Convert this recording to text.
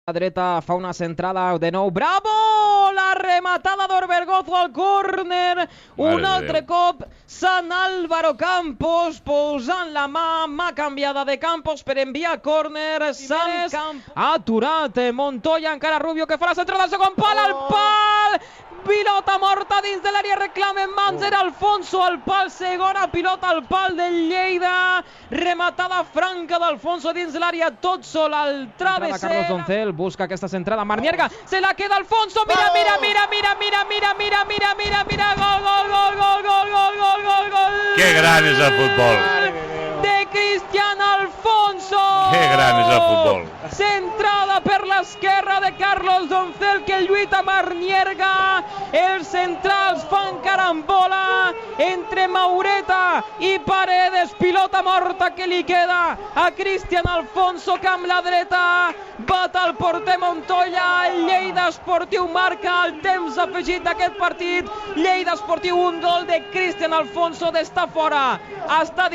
La dreta fa una centrada de nou. Bravo! La rematada d'Orbergozo al córner. Un altre cop Sant Álvaro Campos posant la mà canviada de Campos per enviar córner. Sant ha aturat Montoya, encara Rubio que fa la centrada al segon pal, al pal! Pilota morta dins de l'àrea, reclamen mans, era Alfonso al pal, segona pilota al pal del Lleida, rematada franca d'Alfonso dins de l'àrea, tot sol al travesser. Carlos Doncel busca aquesta centrada, Marnierga, se la queda Alfonso, mira, gol. Qué gran és el futbol. De Cristian Alfonso. Qué gran és el futbol. Centrada per l'esquerra de Carlos Doncel que lluita Marnierga. Els centrals fan carambola entre Maureta i Paredes. Pilota morta que li queda a Cristian Alfonso que amb la dreta bat al porter Montoya. El Lleida Esportiu marca el temps afegit d'aquest partit. Lleida Esportiu, un gol de Cristian Alfonso d'estar fora. Està